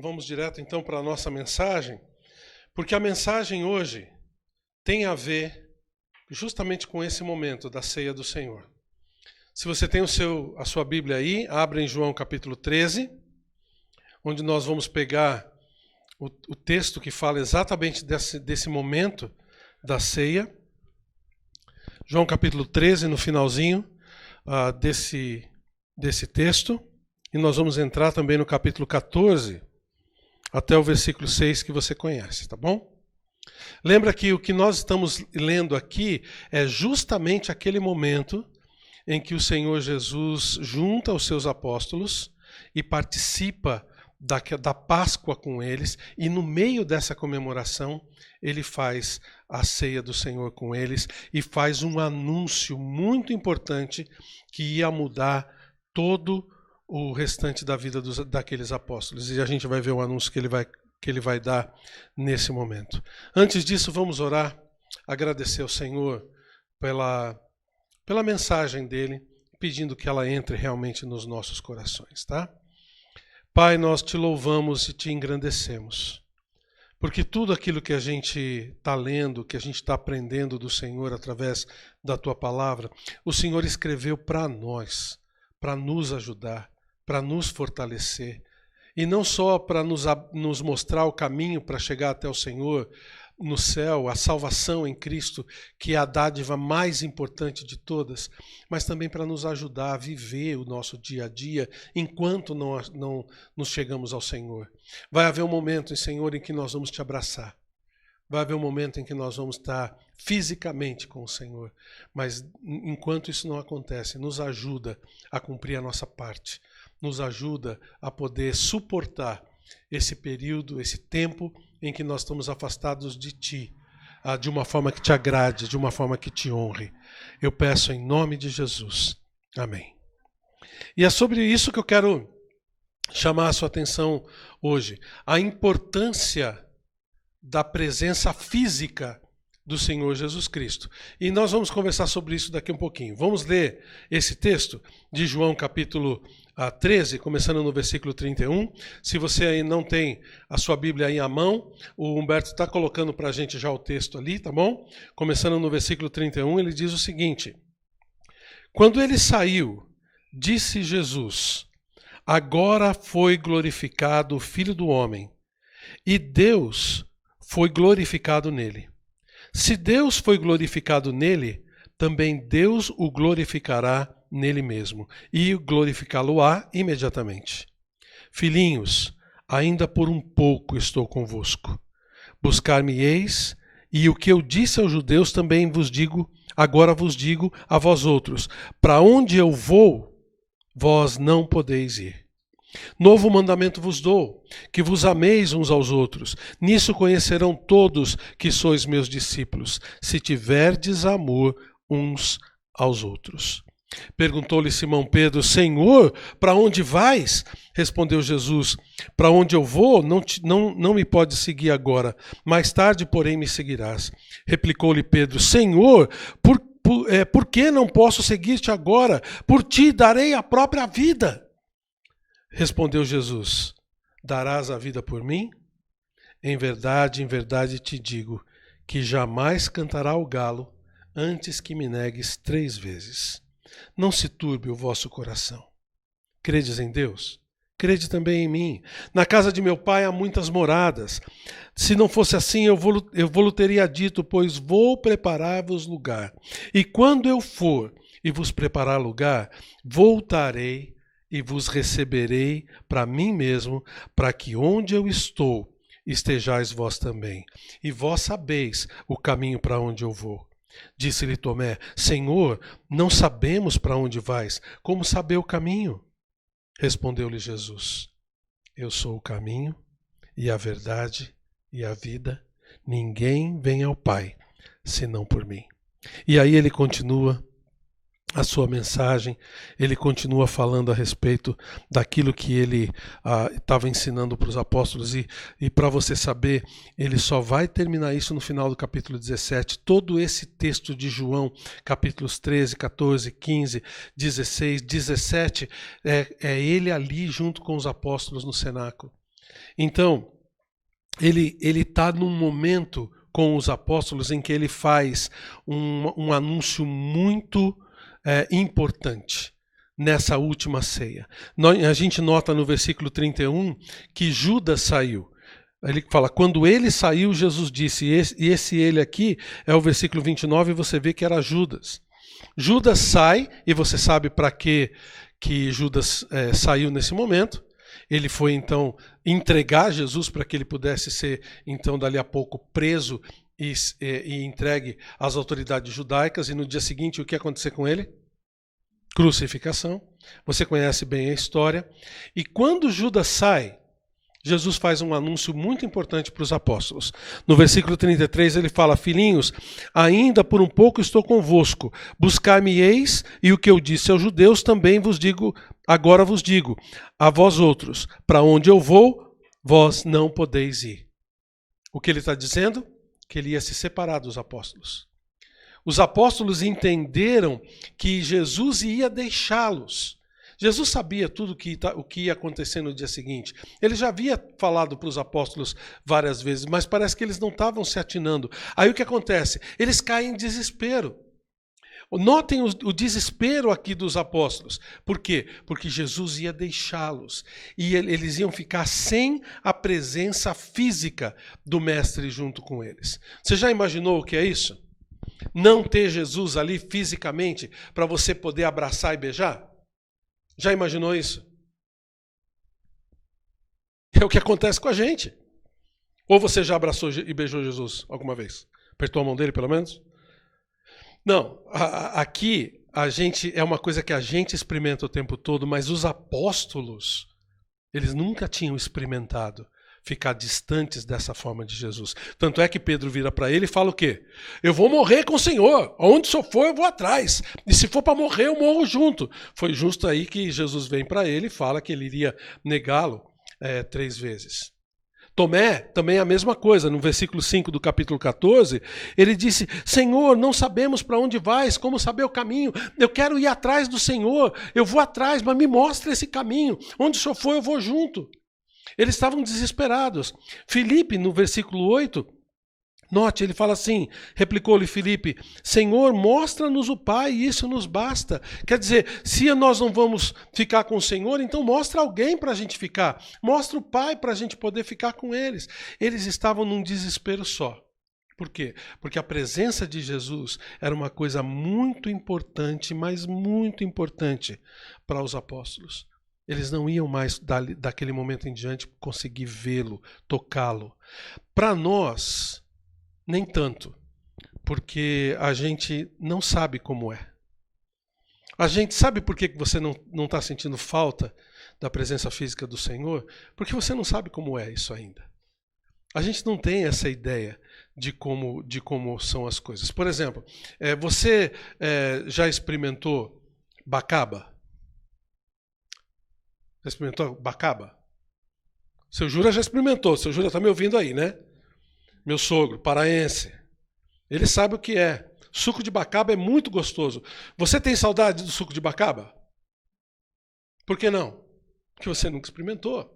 vamos direto então para a nossa mensagem, porque a mensagem hoje tem a ver justamente com esse momento da ceia do Senhor. Se você tem a sua Bíblia aí, abra em João capítulo 13, onde nós vamos pegar o texto que fala exatamente desse momento da ceia. João capítulo 13, no finalzinho desse texto. E nós vamos entrar também no capítulo 14, até o versículo 6 que você conhece, tá bom? Lembra que o que nós estamos lendo aqui é justamente aquele momento em que o Senhor Jesus junta os seus apóstolos e participa da Páscoa com eles, e no meio dessa comemoração ele faz a ceia do Senhor com eles e faz um anúncio muito importante que ia mudar todo o restante da vida daqueles apóstolos. E a gente vai ver o anúncio que ele vai dar nesse momento. Antes disso, vamos orar, agradecer ao Senhor pela mensagem dele, pedindo que ela entre realmente nos nossos corações, tá? Pai, nós te louvamos e te engrandecemos, porque tudo aquilo que a gente está lendo, que a gente está aprendendo do Senhor através da tua palavra, o Senhor escreveu para nós, para nos ajudar, para nos fortalecer, e não só para nos mostrar o caminho para chegar até o Senhor no céu, a salvação em Cristo, que é a dádiva mais importante de todas, mas também para nos ajudar a viver o nosso dia a dia enquanto não nos chegamos ao Senhor. Vai haver um momento, Senhor, em que nós vamos te abraçar. Vai haver um momento em que nós vamos estar fisicamente com o Senhor, mas enquanto isso não acontece, nos ajuda a cumprir a nossa parte, nos ajuda a poder suportar esse período, esse tempo em que nós estamos afastados de Ti, de uma forma que Te agrade, de uma forma que Te honre. Eu peço em nome de Jesus. Amém. E é sobre isso que eu quero chamar a sua atenção hoje. A importância da presença física do Senhor Jesus Cristo. E nós vamos conversar sobre isso daqui um pouquinho. Vamos ler esse texto de João capítulo 13, começando no versículo 31. Se você aí não tem a sua Bíblia aí à mão, o Humberto está colocando para a gente já o texto ali, tá bom? Começando no versículo 31, ele diz o seguinte: Quando ele saiu, disse Jesus: Agora foi glorificado o Filho do Homem, e Deus foi glorificado nele. Se Deus foi glorificado nele, também Deus o glorificará nele mesmo, e glorificá-lo-á imediatamente. Filhinhos, ainda por um pouco estou convosco. Buscar-me-eis, e o que eu disse aos judeus também vos digo, agora vos digo a vós outros: para onde eu vou, vós não podeis ir. Novo mandamento vos dou, que vos ameis uns aos outros. Nisso conhecerão todos que sois meus discípulos, se tiverdes amor uns aos outros. Perguntou-lhe Simão Pedro: Senhor, para onde vais? Respondeu Jesus: para onde eu vou, não me podes seguir agora. Mais tarde, porém, me seguirás. Replicou-lhe Pedro: Senhor, por que não posso seguir-te agora? Por ti darei a própria vida. Respondeu Jesus: darás a vida por mim? Em verdade te digo, que jamais cantará o galo antes que me negues 3 vezes. Não se turbe o vosso coração. Credes em Deus? Crede também em mim. Na casa de meu pai há muitas moradas. Se não fosse assim, eu vou teria dito, pois vou preparar-vos lugar. E quando eu for e vos preparar lugar, voltarei e vos receberei para mim mesmo, para que onde eu estou estejais vós também. E vós sabeis o caminho para onde eu vou. Disse-lhe Tomé: Senhor, não sabemos para onde vais, como saber o caminho? Respondeu-lhe Jesus: Eu sou o caminho e a verdade e a vida. Ninguém vem ao Pai senão por mim. E aí ele continua a sua mensagem, ele continua falando a respeito daquilo que ele estava ensinando para os apóstolos, e para você saber, ele só vai terminar isso no final do capítulo 17. Todo esse texto de João, capítulos 13, 14, 15, 16, 17, é ele ali junto com os apóstolos no cenáculo. Então, ele está num momento com os apóstolos em que ele faz um anúncio muito importante nessa última ceia. A gente nota no versículo 31 que Judas saiu. Ele fala, quando ele saiu, Jesus disse, e esse ele aqui é o versículo 29, e você vê que era Judas. Judas sai, e você sabe para que Judas saiu nesse momento. Ele foi então entregar Jesus para que ele pudesse ser então dali a pouco preso e entregue às autoridades judaicas. E no dia seguinte o que ia acontecer com ele? Crucificação. Você conhece bem a história. E quando Judas sai, Jesus faz um anúncio muito importante para os apóstolos. No versículo 33 ele fala, filhinhos, ainda por um pouco estou convosco, buscar-me-eis, e o que eu disse aos judeus também vos digo, agora vos digo, a vós outros, para onde eu vou, vós não podeis ir. O que ele está dizendo? Que ele ia se separar dos apóstolos. Os apóstolos entenderam que Jesus ia deixá-los. Jesus sabia tudo o que ia acontecer no dia seguinte. Ele já havia falado para os apóstolos várias vezes, mas parece que eles não estavam se atinando. Aí o que acontece? Eles caem em desespero. Notem o desespero aqui dos apóstolos. Por quê? Porque Jesus ia deixá-los. E eles iam ficar sem a presença física do Mestre junto com eles. Você já imaginou o que é isso? Não ter Jesus ali fisicamente para você poder abraçar e beijar? Já imaginou isso? É o que acontece com a gente. Ou você já abraçou e beijou Jesus alguma vez? Apertou a mão dele, pelo menos? Não, aqui a gente é uma coisa que a gente experimenta o tempo todo, mas os apóstolos, eles nunca tinham experimentado ficar distantes dessa forma de Jesus. Tanto é que Pedro vira para ele e fala o quê? Eu vou morrer com o Senhor. Aonde o Senhor for, eu vou atrás. E se for para morrer, eu morro junto. Foi justo aí que Jesus vem para ele e fala que ele iria negá-lo 3 vezes. Tomé, também a mesma coisa. No versículo 5 do capítulo 14, ele disse, Senhor, não sabemos para onde vais, como saber o caminho? Eu quero ir atrás do Senhor. Eu vou atrás, mas me mostra esse caminho. Onde o Senhor for, eu vou junto. Eles estavam desesperados. Filipe, no versículo 8, note, ele fala assim, replicou-lhe Filipe, Senhor, mostra-nos o Pai e isso nos basta. Quer dizer, se nós não vamos ficar com o Senhor, então mostra alguém para a gente ficar. Mostra o Pai para a gente poder ficar com eles. Eles estavam num desespero só. Por quê? Porque a presença de Jesus era uma coisa muito importante, mas muito importante para os apóstolos. Eles não iam mais, daquele momento em diante, conseguir vê-lo, tocá-lo. Para nós, nem tanto, porque a gente não sabe como é. A gente sabe por que você não está sentindo falta da presença física do Senhor? Porque você não sabe como é isso ainda. A gente não tem essa ideia de como são as coisas. Por exemplo, você já experimentou bacaba? Já experimentou bacaba? Seu Jura já experimentou. Seu Jura está me ouvindo aí, né? Meu sogro, paraense. Ele sabe o que é. Suco de bacaba é muito gostoso. Você tem saudade do suco de bacaba? Por que não? Porque você nunca experimentou.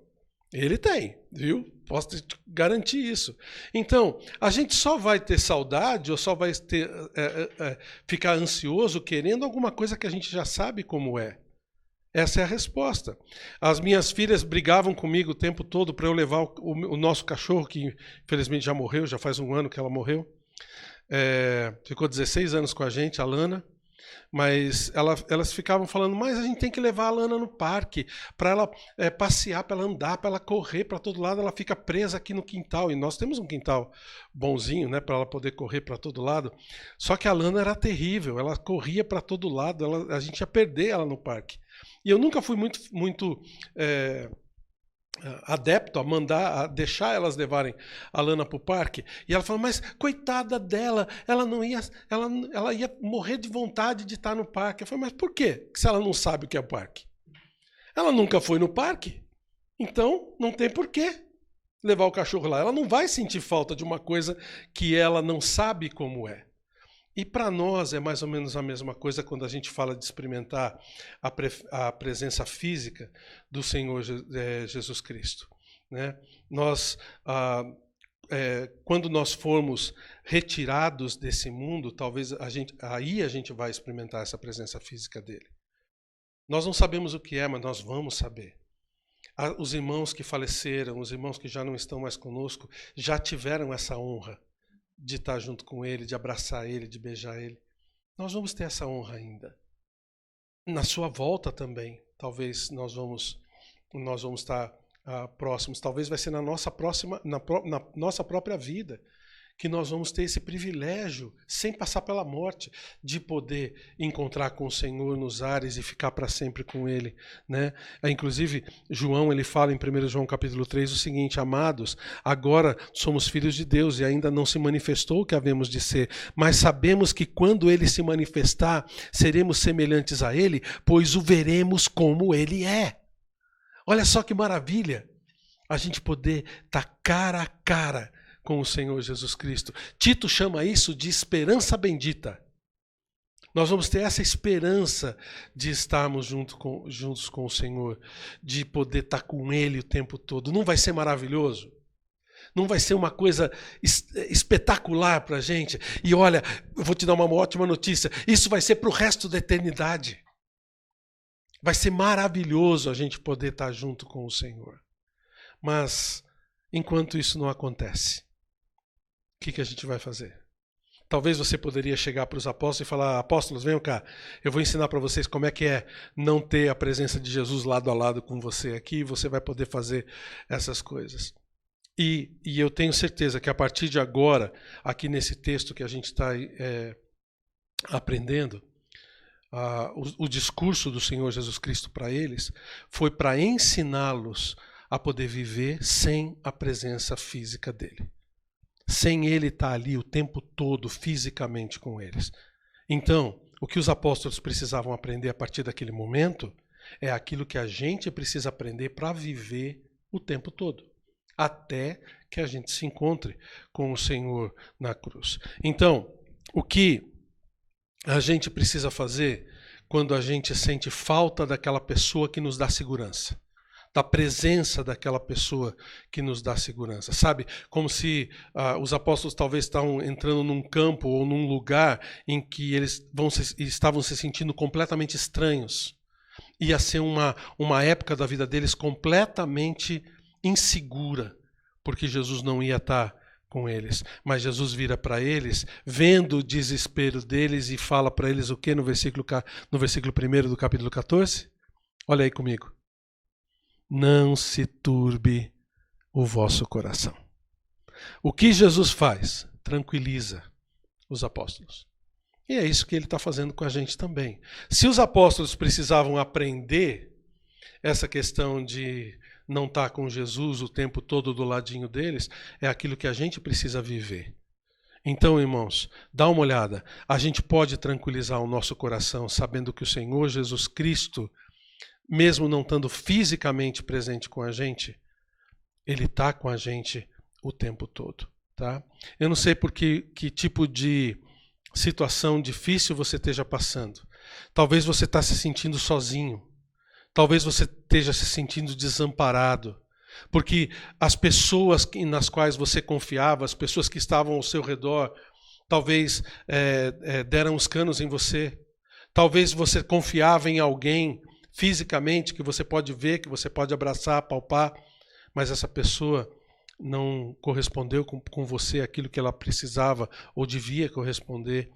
Ele tem, viu? Posso te garantir isso. Então, a gente só vai ter saudade ou só vai ficar ansioso querendo alguma coisa que a gente já sabe como é. Essa é a resposta. As minhas filhas brigavam comigo o tempo todo para eu levar o nosso cachorro, que infelizmente já morreu, já faz 1 ano que ela morreu. Ficou 16 anos com a gente, a Lana. Mas elas ficavam falando, mas a gente tem que levar a Lana no parque, para ela passear, para ela andar, para ela correr para todo lado, ela fica presa aqui no quintal. E nós temos um quintal bonzinho, né, para ela poder correr para todo lado. Só que a Lana era terrível, ela corria para todo lado, a gente ia perder ela no parque. E eu nunca fui muito adepto a deixar elas levarem a Lana para o parque. E ela falou, mas coitada dela, ela ia morrer de vontade de estar no parque. Eu falei, mas por quê? Se ela não sabe o que é o parque? Ela nunca foi no parque, então não tem porquê levar o cachorro lá. Ela não vai sentir falta de uma coisa que ela não sabe como é. E para nós é mais ou menos a mesma coisa quando a gente fala de experimentar a presença física do Senhor Jesus Cristo. né? Quando nós formos retirados desse mundo, talvez aí a gente vai experimentar essa presença física dele. Nós não sabemos o que é, mas nós vamos saber. Os irmãos que faleceram, os irmãos que já não estão mais conosco, já tiveram essa honra de estar junto com ele, de abraçar ele, de beijar ele. Nós vamos ter essa honra ainda. Na sua volta também, talvez nós vamos estar próximos. Talvez vai ser na nossa própria vida que nós vamos ter esse privilégio, sem passar pela morte, de poder encontrar com o Senhor nos ares e ficar para sempre com Ele, né? Inclusive, João, ele fala em 1 João capítulo 3 o seguinte: amados, agora somos filhos de Deus e ainda não se manifestou o que havemos de ser, mas sabemos que quando Ele se manifestar, seremos semelhantes a Ele, pois o veremos como Ele é. Olha só que maravilha a gente poder estar cara a cara com o Senhor Jesus Cristo. Tito chama isso de esperança bendita. Nós vamos ter essa esperança de estarmos juntos com o Senhor, de poder estar com Ele o tempo todo. Não vai ser maravilhoso? Não vai ser uma coisa espetacular para a gente? E olha, eu vou te dar uma ótima notícia, isso vai ser para o resto da eternidade. Vai ser maravilhoso a gente poder estar junto com o Senhor. Mas, enquanto isso não acontece, o que a gente vai fazer? Talvez você poderia chegar para os apóstolos e falar: apóstolos, venham cá, eu vou ensinar para vocês como é que é não ter a presença de Jesus lado a lado com você aqui, e você vai poder fazer essas coisas. E eu tenho certeza que a partir de agora, aqui nesse texto que a gente está aprendendo, o discurso do Senhor Jesus Cristo para eles foi para ensiná-los a poder viver sem a presença física dele. Sem ele estar ali o tempo todo fisicamente com eles. Então, o que os apóstolos precisavam aprender a partir daquele momento é aquilo que a gente precisa aprender para viver o tempo todo, até que a gente se encontre com o Senhor na cruz. Então, o que a gente precisa fazer quando a gente sente falta daquela pessoa que nos dá segurança? Da presença daquela pessoa que nos dá segurança. Sabe? Como se os apóstolos talvez estavam entrando num campo ou num lugar em que eles estavam se sentindo completamente estranhos. Ia ser uma época da vida deles completamente insegura, porque Jesus não ia estar com eles. Mas Jesus vira para eles, vendo o desespero deles, e fala para eles o que no versículo 1 do capítulo 14? Olha aí comigo. Não se turbe o vosso coração. O que Jesus faz? Tranquiliza os apóstolos. E é isso que ele está fazendo com a gente também. Se os apóstolos precisavam aprender essa questão de não estar com Jesus o tempo todo do ladinho deles, é aquilo que a gente precisa viver. Então, irmãos, dá uma olhada. A gente pode tranquilizar o nosso coração sabendo que o Senhor Jesus Cristo, mesmo não estando fisicamente presente com a gente, Ele está com a gente o tempo todo. Tá? Eu não sei por que tipo de situação difícil você esteja passando. Talvez você está se sentindo sozinho. Talvez você esteja se sentindo desamparado. Porque as pessoas nas quais você confiava, as pessoas que estavam ao seu redor, talvez deram os canos em você. Talvez você confiava em alguém fisicamente, que você pode ver, que você pode abraçar, palpar, mas essa pessoa não correspondeu com você aquilo que ela precisava ou devia corresponder,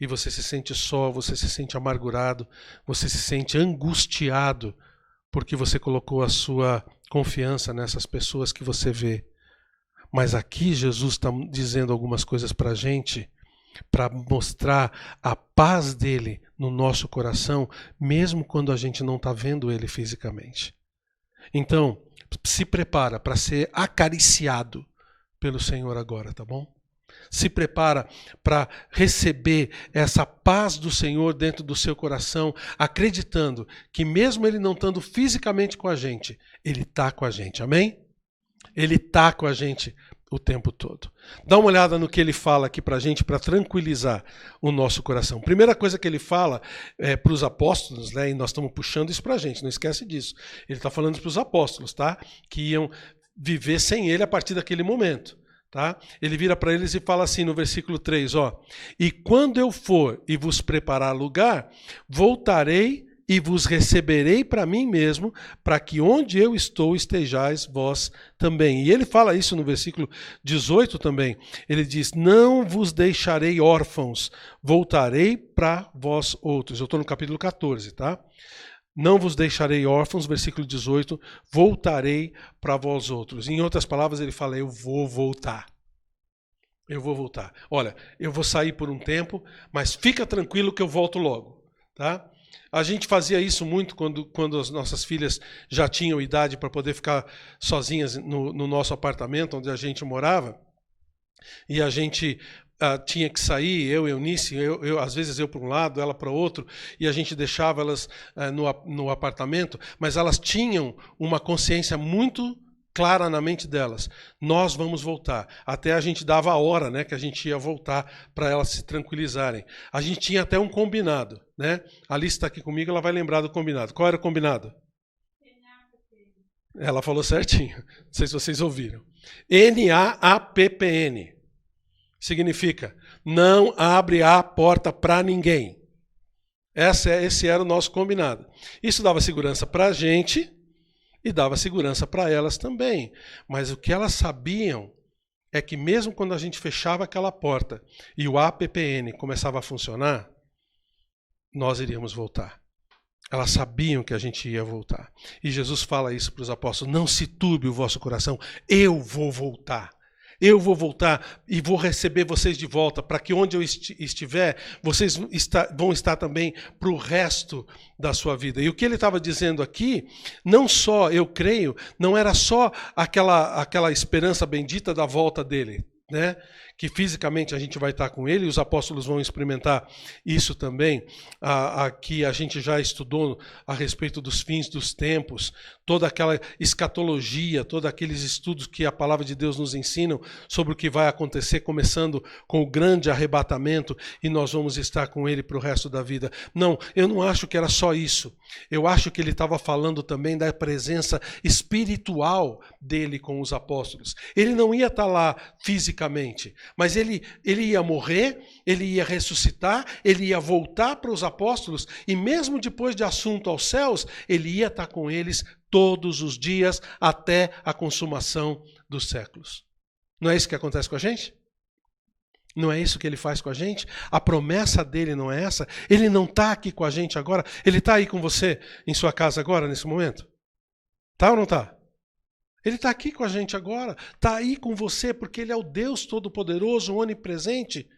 e você se sente só, você se sente amargurado, você se sente angustiado, porque você colocou a sua confiança nessas pessoas que você vê. Mas aqui Jesus está dizendo algumas coisas para a gente, para mostrar a paz dele no nosso coração, mesmo quando a gente não está vendo ele fisicamente. Então, se prepara para ser acariciado pelo Senhor agora, tá bom? Se prepara para receber essa paz do Senhor dentro do seu coração, acreditando que mesmo ele não estando fisicamente com a gente, ele está com a gente, amém? Ele está com a gente o tempo todo. Dá uma olhada no que ele fala aqui para a gente, para tranquilizar o nosso coração. Primeira coisa que ele fala para os apóstolos, né, e nós estamos puxando isso para a gente, não esquece disso. Ele está falando para os apóstolos, tá? Que iam viver sem ele a partir daquele momento. Tá? Ele vira para eles e fala assim no versículo 3, ó: e quando eu for e vos preparar lugar, voltarei e vos receberei para mim mesmo, para que onde eu estou estejais vós também. E ele fala isso no versículo 18 também. Ele diz: não vos deixarei órfãos, voltarei para vós outros. Eu estou no capítulo 14, tá? Não vos deixarei órfãos, versículo 18, voltarei para vós outros. Em outras palavras, ele fala: eu vou voltar. Eu vou voltar. Olha, eu vou sair por um tempo, mas fica tranquilo que eu volto logo. Tá? A gente fazia isso muito quando as nossas filhas já tinham idade para poder ficar sozinhas no nosso apartamento, onde a gente morava. E a gente tinha que sair, eu e Eunice, às vezes eu para um lado, ela para o outro, e a gente deixava elas no apartamento, mas elas tinham uma consciência muito clara na mente delas: nós vamos voltar. Até a gente dava a hora, né, que a gente ia voltar para elas se tranquilizarem. A gente tinha até um combinado, né? A Alice está aqui comigo, ela vai lembrar do combinado. Qual era o combinado? Ela falou certinho, não sei se vocês ouviram. NAAPPN. Significa: não abre a porta para ninguém. Esse era o nosso combinado. Isso dava segurança para a gente e dava segurança para elas também. Mas o que elas sabiam é que mesmo quando a gente fechava aquela porta e o APPN começava a funcionar, nós iríamos voltar. Elas sabiam que a gente ia voltar. E Jesus fala isso para os apóstolos: não se turbe o vosso coração, eu vou voltar. Eu vou voltar e vou receber vocês de volta, para que onde eu estiver, vocês vão estar também para o resto da sua vida. E o que ele estava dizendo aqui, não só, eu creio, não era só aquela esperança bendita da volta dele, né? Que fisicamente a gente vai estar com ele, e os apóstolos vão experimentar isso também. Aqui a gente já estudou a respeito dos fins dos tempos, toda aquela escatologia, todos aqueles estudos que a palavra de Deus nos ensina sobre o que vai acontecer, começando com o grande arrebatamento, e nós vamos estar com ele para o resto da vida. Não, eu não acho que era só isso. Eu acho que ele estava falando também da presença espiritual dele com os apóstolos. Ele não ia estar lá fisicamente, mas ele ia morrer, ele ia ressuscitar, ele ia voltar para os apóstolos, e mesmo depois de assunto aos céus, ele ia estar com eles todos os dias até a consumação dos séculos. Não é isso que acontece com a gente? Não é isso que ele faz com a gente? A promessa dele não é essa? Ele não está aqui com a gente agora? Ele está aí com você em sua casa agora, nesse momento? Está ou não está? Ele está aqui com a gente agora, está aí com você, porque ele é o Deus Todo-Poderoso, onipresente,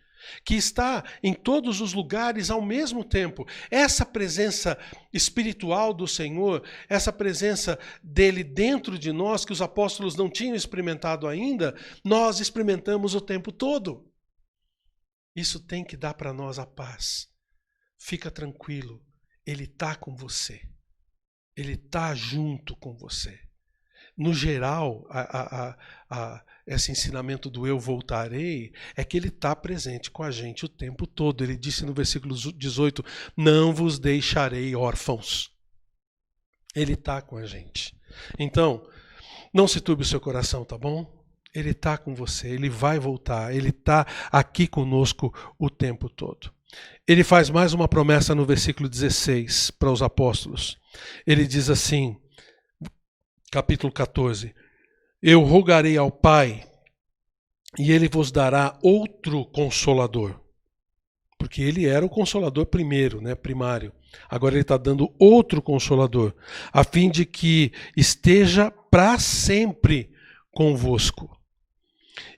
que está em todos os lugares ao mesmo tempo. Essa presença espiritual do Senhor, essa presença dele dentro de nós, que os apóstolos não tinham experimentado ainda, nós experimentamos o tempo todo. Isso tem que dar para nós a paz. Fica tranquilo, ele está com você. Ele está junto com você. No geral, esse ensinamento do eu voltarei é que ele está presente com a gente o tempo todo. Ele disse no versículo 18, não vos deixarei órfãos. Ele está com a gente. Então, não se turbe o seu coração, tá bom? Ele está com você, ele vai voltar, ele está aqui conosco o tempo todo. Ele faz mais uma promessa no versículo 16 para os apóstolos. Ele diz assim, capítulo 14, eu rogarei ao Pai e ele vos dará outro consolador. Porque ele era o consolador primeiro, né, primário. Agora ele está dando outro consolador, a fim de que esteja para sempre convosco.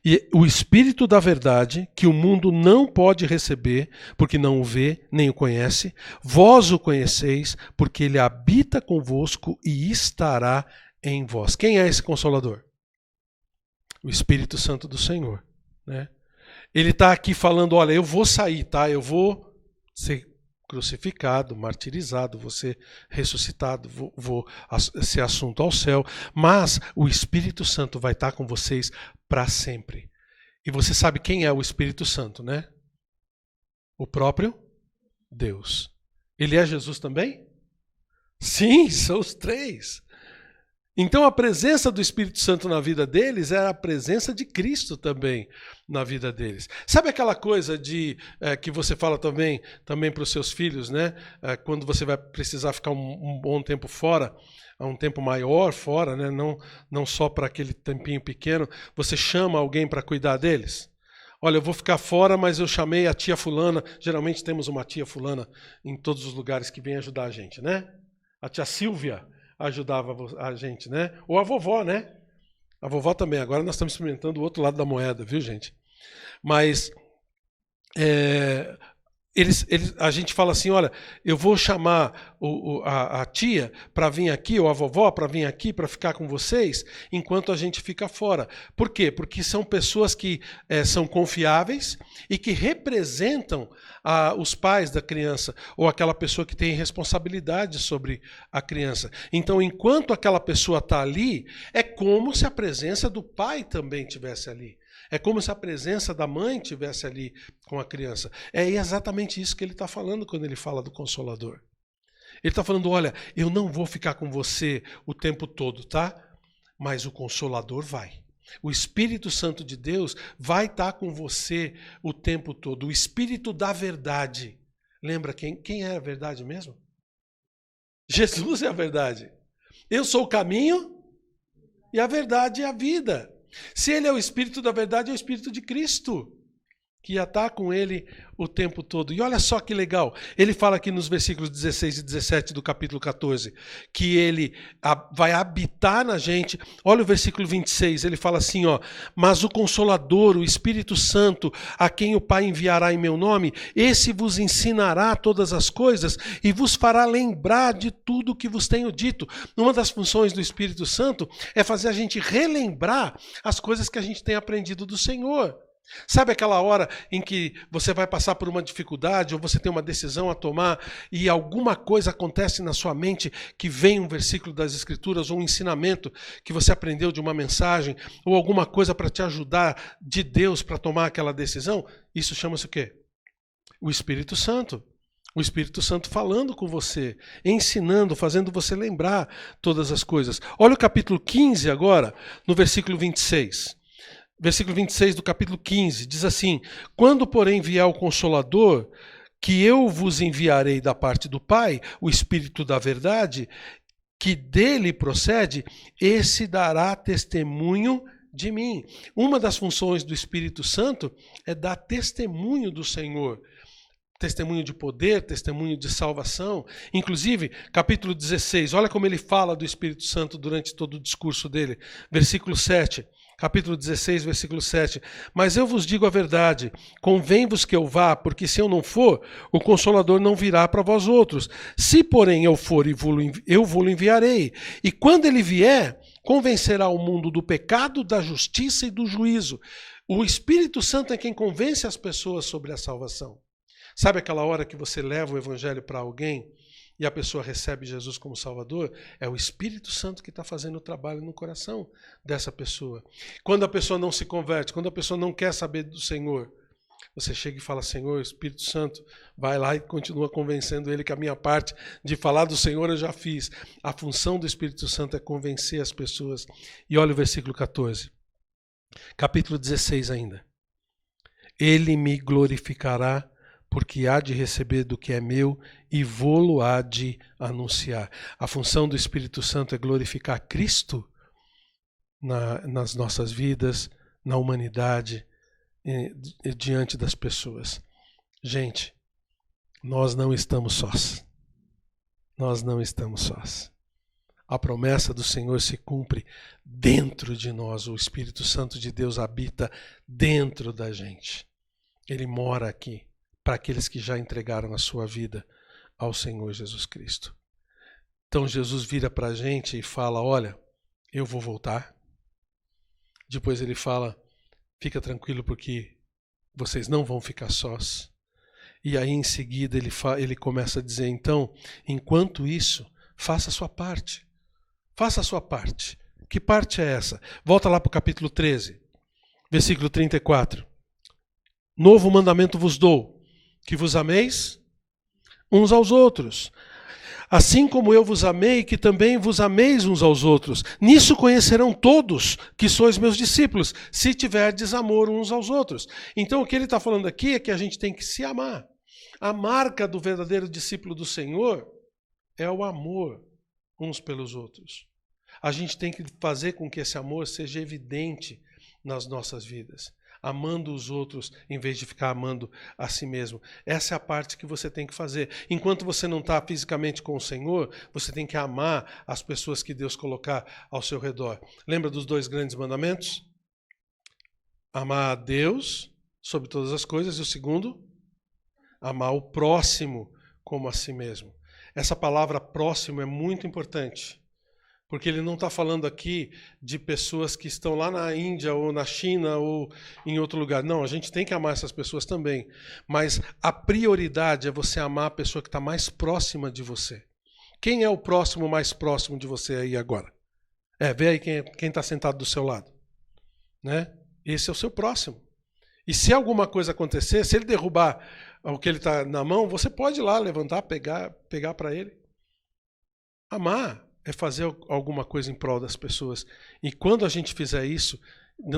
E o Espírito da verdade, que o mundo não pode receber, porque não o vê, nem o conhece, vós o conheceis, porque ele habita convosco e estará em vós. Quem é esse Consolador? O Espírito Santo do Senhor, né? Ele está aqui falando, olha, eu vou sair, tá? Eu vou ser crucificado, martirizado, vou ser ressuscitado, vou ser assunto ao céu, mas o Espírito Santo vai estar com vocês para sempre. E você sabe quem é o Espírito Santo, né? O próprio Deus. Ele é Jesus também? Sim, são os três. Então a presença do Espírito Santo na vida deles era a presença de Cristo também na vida deles. Sabe aquela coisa de que você fala também para os seus filhos, né? Quando você vai precisar ficar um bom tempo fora, um tempo maior fora, né? Não só para aquele tempinho pequeno, você chama alguém para cuidar deles. Olha, eu vou ficar fora, mas eu chamei a tia fulana. Geralmente temos uma tia fulana em todos os lugares que vem ajudar a gente, né? A tia Silvia ajudava a gente, né? Ou a vovó, né? A vovó também. Agora nós estamos experimentando o outro lado da moeda, viu, gente? Mas a gente fala assim, olha, eu vou chamar a tia para vir aqui, ou a vovó para vir aqui, para ficar com vocês, enquanto a gente fica fora. Por quê? Porque são pessoas que são confiáveis e que representam os pais da criança, ou aquela pessoa que tem responsabilidade sobre a criança. Então, enquanto aquela pessoa está ali, é como se a presença do pai também estivesse ali. É como se a presença da mãe estivesse ali com a criança. É exatamente isso que ele está falando quando ele fala do Consolador. Ele está falando, olha, eu não vou ficar com você o tempo todo, tá? Mas o Consolador vai. O Espírito Santo de Deus vai estar com você o tempo todo. O Espírito da verdade. Lembra quem é a verdade mesmo? Jesus é a verdade. Eu sou o caminho e a verdade e a vida. Se ele é o Espírito da verdade, é o Espírito de Cristo, que ia estar com ele o tempo todo. E olha só que legal, ele fala aqui nos versículos 16 e 17 do capítulo 14, que ele vai habitar na gente. Olha o versículo 26, ele fala assim, ó, mas o Consolador, o Espírito Santo, a quem o Pai enviará em meu nome, esse vos ensinará todas as coisas e vos fará lembrar de tudo o que vos tenho dito. Uma das funções do Espírito Santo é fazer a gente relembrar as coisas que a gente tem aprendido do Senhor. Sabe aquela hora em que você vai passar por uma dificuldade ou você tem uma decisão a tomar e alguma coisa acontece na sua mente que vem um versículo das Escrituras ou um ensinamento que você aprendeu de uma mensagem ou alguma coisa para te ajudar de Deus para tomar aquela decisão? Isso chama-se o quê? O Espírito Santo. O Espírito Santo falando com você, ensinando, fazendo você lembrar todas as coisas. Olha o capítulo 15 agora, no versículo 26. Versículo 26 do capítulo 15, diz assim, quando, porém, vier o Consolador, que eu vos enviarei da parte do Pai, o Espírito da verdade, que dele procede, esse dará testemunho de mim. Uma das funções do Espírito Santo é dar testemunho do Senhor. Testemunho de poder, testemunho de salvação. Inclusive, capítulo 16, olha como ele fala do Espírito Santo durante todo o discurso dele. Versículo 7. Capítulo 16, versículo 7. Mas eu vos digo a verdade, convém-vos que eu vá, porque se eu não for, o Consolador não virá para vós outros. Se, porém, eu for, eu vou-lo enviarei. E quando ele vier, convencerá o mundo do pecado, da justiça e do juízo. O Espírito Santo é quem convence as pessoas sobre a salvação. Sabe aquela hora que você leva o Evangelho para alguém e a pessoa recebe Jesus como Salvador? É o Espírito Santo que está fazendo o trabalho no coração dessa pessoa. Quando a pessoa não se converte, quando a pessoa não quer saber do Senhor, você chega e fala, Senhor, Espírito Santo, vai lá e continua convencendo ele que a minha parte de falar do Senhor eu já fiz. A função do Espírito Santo é convencer as pessoas. E olha o versículo 14. Capítulo 16 ainda. Ele me glorificará, porque há de receber do que é meu e vô-lo há de anunciar. A função do Espírito Santo é glorificar Cristo nas nossas vidas, na humanidade, diante das pessoas. Gente, nós não estamos sós. Nós não estamos sós. A promessa do Senhor se cumpre dentro de nós. O Espírito Santo de Deus habita dentro da gente. Ele mora aqui para aqueles que já entregaram a sua vida ao Senhor Jesus Cristo. Então Jesus vira para a gente e fala, olha, eu vou voltar. Depois ele fala, fica tranquilo porque vocês não vão ficar sós. E aí em seguida ele começa a dizer, então, enquanto isso, faça a sua parte. Faça a sua parte. Que parte é essa? Volta lá para o capítulo 13, versículo 34. Novo mandamento vos dou, que vos ameis uns aos outros. Assim como eu vos amei, que também vos ameis uns aos outros. Nisso conhecerão todos que sois meus discípulos, se tiverdes amor uns aos outros. Então o que ele está falando aqui é que a gente tem que se amar. A marca do verdadeiro discípulo do Senhor é o amor uns pelos outros. A gente tem que fazer com que esse amor seja evidente nas nossas vidas, amando os outros em vez de ficar amando a si mesmo. Essa é a parte que você tem que fazer. Enquanto você não está fisicamente com o Senhor, você tem que amar as pessoas que Deus colocar ao seu redor. Lembra dos 2 grandes mandamentos? Amar a Deus sobre todas as coisas e o segundo, amar o próximo como a si mesmo. Essa palavra próximo é muito importante. Porque ele não está falando aqui de pessoas que estão lá na Índia ou na China ou em outro lugar. Não, a gente tem que amar essas pessoas também. Mas a prioridade é você amar a pessoa que está mais próxima de você. Quem é o próximo mais próximo de você aí agora? Vê aí quem está sentado do seu lado. Né? Esse é o seu próximo. E se alguma coisa acontecer, se ele derrubar o que ele está na mão, você pode ir lá levantar, pegar para ele. Amar é fazer alguma coisa em prol das pessoas. E quando a gente fizer isso,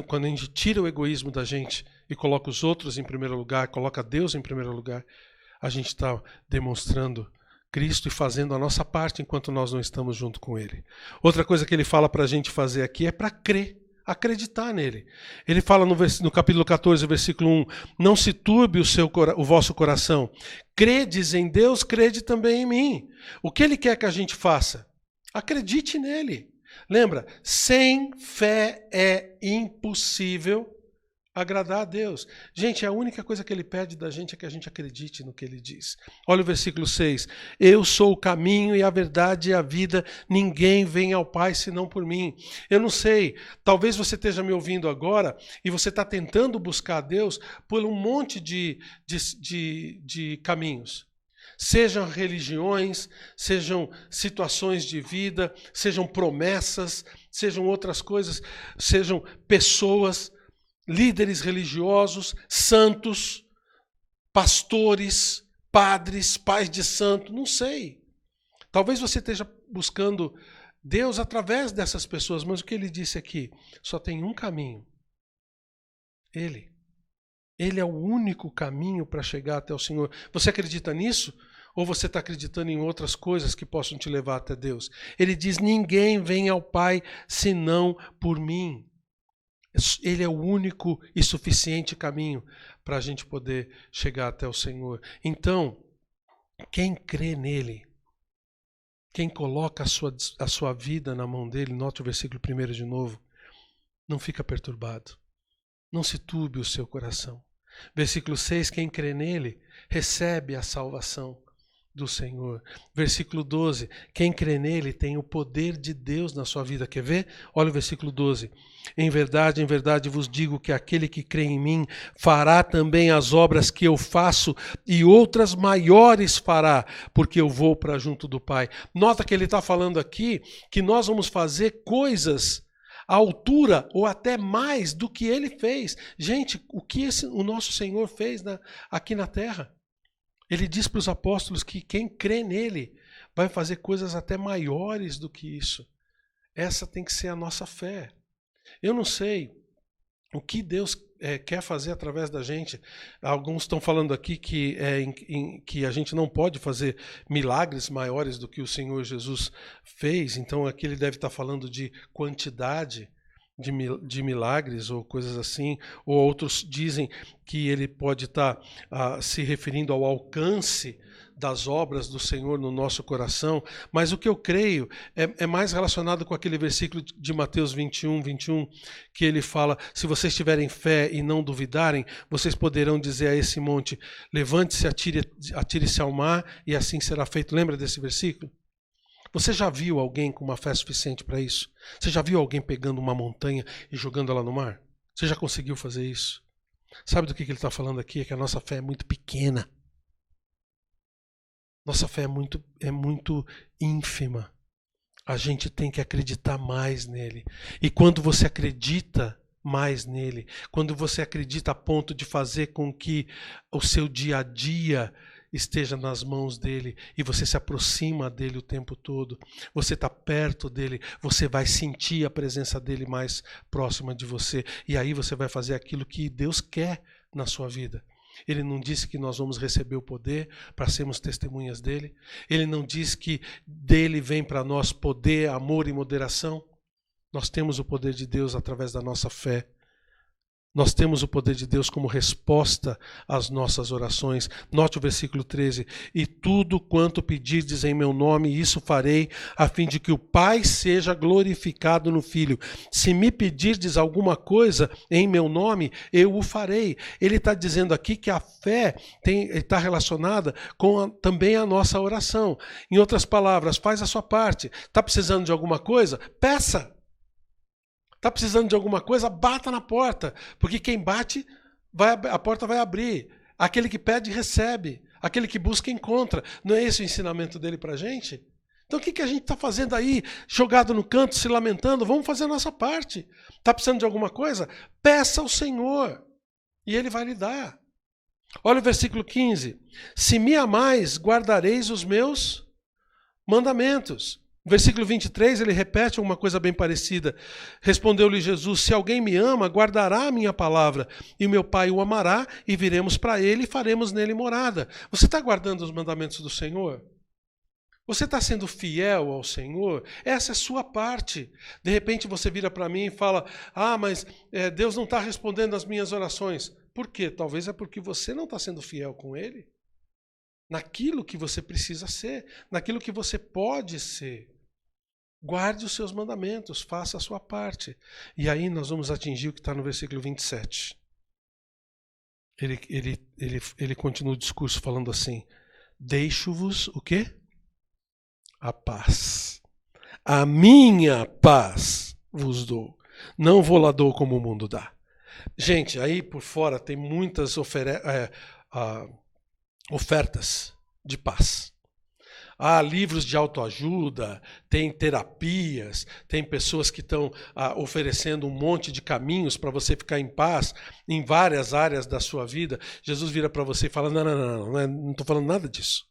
quando a gente tira o egoísmo da gente e coloca os outros em primeiro lugar, coloca Deus em primeiro lugar, a gente está demonstrando Cristo e fazendo a nossa parte enquanto nós não estamos junto com Ele. Outra coisa que ele fala para a gente fazer aqui é para crer, acreditar nele. Ele fala no capítulo 14, versículo 1, não se turbe o vosso coração. Credes em Deus, crede também em mim. O que ele quer que a gente faça? Acredite nele. Lembra, sem fé é impossível agradar a Deus. Gente, a única coisa que ele pede da gente é que a gente acredite no que ele diz. Olha o versículo 6. Eu sou o caminho e a verdade e a vida. Ninguém vem ao Pai senão por mim. Eu não sei, talvez você esteja me ouvindo agora e você está tentando buscar a Deus por um monte de caminhos. Sejam religiões, sejam situações de vida, sejam promessas, sejam outras coisas, sejam pessoas, líderes religiosos, santos, pastores, padres, pais de santo, não sei. Talvez você esteja buscando Deus através dessas pessoas, mas o que ele disse aqui? Só tem um caminho. Ele. Ele é o único caminho para chegar até o Senhor. Você acredita nisso? Ou você está acreditando em outras coisas que possam te levar até Deus? Ele diz, ninguém vem ao Pai senão por mim. Ele é o único e suficiente caminho para a gente poder chegar até o Senhor. Então, quem crê nele, quem coloca a sua vida na mão dele, note o versículo 1 de novo, não fica perturbado. Não se turbe o seu coração. Versículo 6, quem crê nele, recebe a salvação do Senhor. Versículo 12, quem crê nele tem o poder de Deus na sua vida. Quer ver? Olha o versículo 12. Em verdade vos digo que aquele que crê em mim fará também as obras que eu faço e outras maiores fará, porque eu vou para junto do Pai. Nota que ele está falando aqui que nós vamos fazer coisas à altura ou até mais do que ele fez. Gente, o que o nosso Senhor fez aqui na terra? Ele diz para os apóstolos que quem crê nele vai fazer coisas até maiores do que isso. Essa tem que ser a nossa fé. Eu não sei o que Deus quer fazer através da gente. Alguns estão falando aqui que a gente não pode fazer milagres maiores do que o Senhor Jesus fez. Então aqui ele deve estar falando de quantidade de milagres ou coisas assim, ou outros dizem que ele pode estar se referindo ao alcance das obras do Senhor no nosso coração, mas o que eu creio é mais relacionado com aquele versículo de Mateus 21, que ele fala, se vocês tiverem fé e não duvidarem, vocês poderão dizer a esse monte, levante-se, atire-se ao mar, e assim será feito. Lembra desse versículo? Você já viu alguém com uma fé suficiente para isso? Você já viu alguém pegando uma montanha e jogando ela no mar? Você já conseguiu fazer isso? Sabe do que ele está falando aqui? É que a nossa fé é muito pequena. Nossa fé é muito ínfima. A gente tem que acreditar mais nele. E quando você acredita mais nele, quando você acredita a ponto de fazer com que o seu dia a dia esteja nas mãos dele e você se aproxima dele o tempo todo, você está perto dele, você vai sentir a presença dele mais próxima de você e aí você vai fazer aquilo que Deus quer na sua vida. Ele não disse que nós vamos receber o poder para sermos testemunhas dele. Ele não disse que dele vem para nós poder, amor e moderação. Nós temos o poder de Deus através da nossa fé. Nós temos o poder de Deus como resposta às nossas orações. Note o versículo 13. E tudo quanto pedirdes em meu nome, isso farei, a fim de que o Pai seja glorificado no Filho. Se me pedirdes alguma coisa em meu nome, eu o farei. Ele está dizendo aqui que a fé está relacionada com também a nossa oração. Em outras palavras, faz a sua parte. Está precisando de alguma coisa? Peça. Está precisando de alguma coisa? Bata na porta, porque quem bate, a porta vai abrir. Aquele que pede, recebe. Aquele que busca, encontra. Não é esse o ensinamento dele para a gente? Então o que a gente está fazendo aí, jogado no canto, se lamentando? Vamos fazer a nossa parte. Está precisando de alguma coisa? Peça ao Senhor, e Ele vai lhe dar. Olha o versículo 15. Se me amais, guardareis os meus mandamentos. No versículo 23, ele repete uma coisa bem parecida. Respondeu-lhe Jesus, se alguém me ama, guardará a minha palavra, e meu Pai o amará, e viremos para ele e faremos nele morada. Você está guardando os mandamentos do Senhor? Você está sendo fiel ao Senhor? Essa é a sua parte. De repente você vira para mim e fala, mas Deus não está respondendo às minhas orações. Por quê? Talvez é porque você não está sendo fiel com Ele. Naquilo que você precisa ser, naquilo que você pode ser. Guarde os seus mandamentos, faça a sua parte. E aí nós vamos atingir o que está no versículo 27. Ele continua o discurso falando assim, deixo-vos o quê? A paz. A minha paz vos dou. Não vou lá dou como o mundo dá. Gente, aí por fora tem muitas ofertas de paz. Há livros de autoajuda, tem terapias, tem pessoas que estão oferecendo um monte de caminhos para você ficar em paz em várias áreas da sua vida. Jesus vira para você e fala, não estou falando nada disso.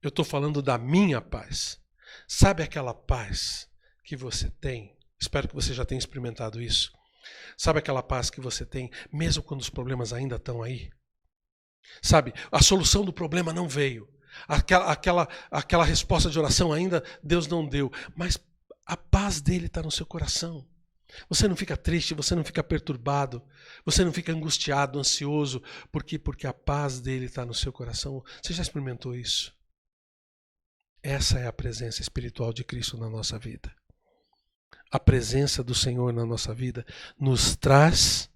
Eu estou falando da minha paz. Sabe aquela paz que você tem? Espero que você já tenha experimentado isso. Sabe aquela paz que você tem, mesmo quando os problemas ainda estão aí? Sabe, a solução do problema não veio. Aquela resposta de oração ainda Deus não deu. Mas a paz dele está no seu coração. Você não fica triste, você não fica perturbado, você não fica angustiado, ansioso. Por quê? Porque a paz dele está no seu coração. Você já experimentou isso? Essa é a presença espiritual de Cristo na nossa vida. A presença do Senhor na nossa vida nos traz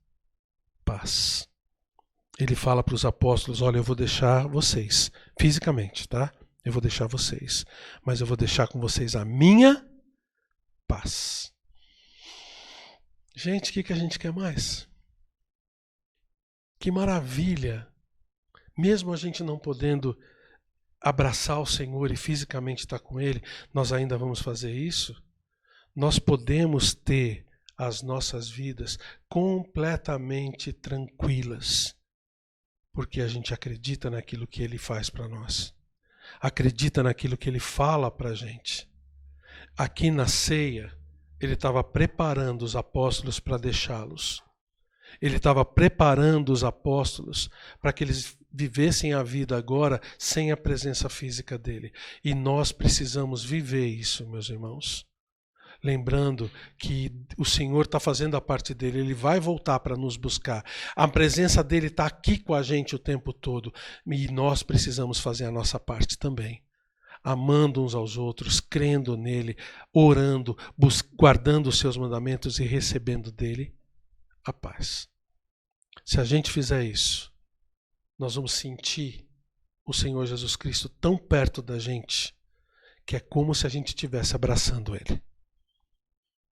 paz. Ele fala para os apóstolos, olha, eu vou deixar vocês, fisicamente, tá? Eu vou deixar vocês, mas eu vou deixar com vocês a minha paz. Gente, o que a gente quer mais? Que maravilha! Mesmo a gente não podendo abraçar o Senhor e fisicamente estar com Ele, nós ainda vamos fazer isso? Nós podemos ter as nossas vidas completamente tranquilas, porque a gente acredita naquilo que Ele faz para nós. Acredita naquilo que Ele fala para a gente. Aqui na ceia, Ele estava preparando os apóstolos para deixá-los. Ele estava preparando os apóstolos para que eles vivessem a vida agora sem a presença física dEle. E nós precisamos viver isso, meus irmãos. Lembrando que o Senhor está fazendo a parte dele, Ele vai voltar para nos buscar. A presença dele está aqui com a gente o tempo todo e nós precisamos fazer a nossa parte também. Amando uns aos outros, crendo nele, orando, guardando os seus mandamentos e recebendo dele a paz. Se a gente fizer isso, nós vamos sentir o Senhor Jesus Cristo tão perto da gente que é como se a gente estivesse abraçando Ele.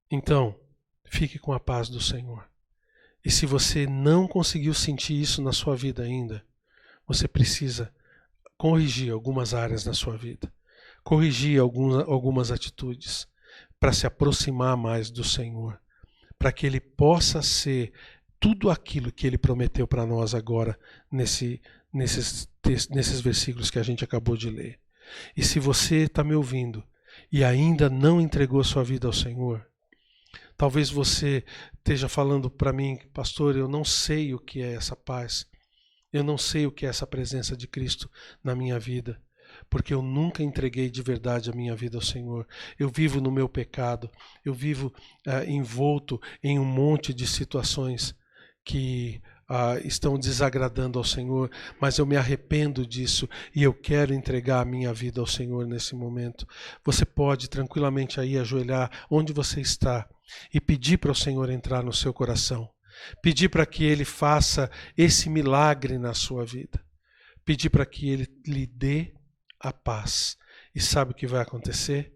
Então, fique com a paz do Senhor. E se você não conseguiu sentir isso na sua vida ainda, você precisa corrigir algumas áreas da sua vida. Corrigir algumas atitudes para se aproximar mais do Senhor. Para que Ele possa ser tudo aquilo que Ele prometeu para nós agora, nesse nesses versículos que a gente acabou de ler. E se você está me ouvindo e ainda não entregou sua vida ao Senhor, talvez você esteja falando para mim, pastor, eu não sei o que é essa paz, eu não sei o que é essa presença de Cristo na minha vida, porque eu nunca entreguei de verdade a minha vida ao Senhor. Eu vivo no meu pecado, eu vivo envolto em um monte de situações que estão desagradando ao Senhor, mas eu me arrependo disso e eu quero entregar a minha vida ao Senhor nesse momento. Você pode tranquilamente aí ajoelhar onde você está e pedir para o Senhor entrar no seu coração, pedir para que Ele faça esse milagre na sua vida, pedir para que Ele lhe dê a paz. E sabe o que vai acontecer?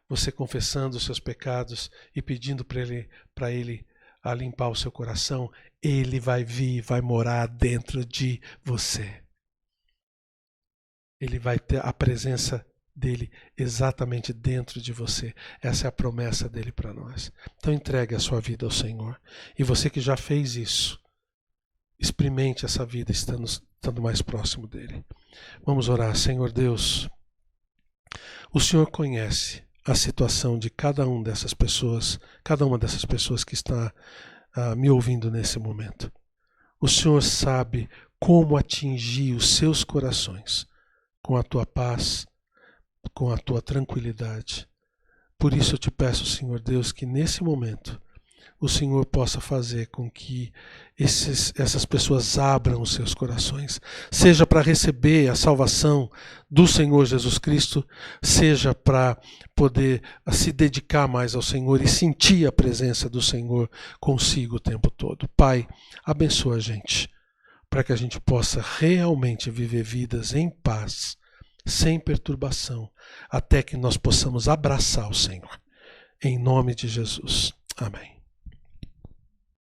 Você confessando os seus pecados e pedindo para Ele a limpar o seu coração, Ele vai vir, vai morar dentro de você. Ele vai ter a presença dele exatamente dentro de você. Essa é a promessa dele para nós. Então entregue a sua vida ao Senhor. E você que já fez isso, experimente essa vida estando mais próximo dele. Vamos orar. Senhor Deus, o Senhor conhece a situação de cada uma dessas pessoas que está me ouvindo nesse momento. O Senhor sabe como atingir os seus corações com a tua paz, com a tua tranquilidade. Por isso eu te peço, Senhor Deus, que nesse momento o Senhor possa fazer com que essas pessoas abram os seus corações, seja para receber a salvação do Senhor Jesus Cristo, seja para poder se dedicar mais ao Senhor e sentir a presença do Senhor consigo o tempo todo. Pai, abençoa a gente, para que a gente possa realmente viver vidas em paz, sem perturbação, até que nós possamos abraçar o Senhor. Em nome de Jesus. Amém.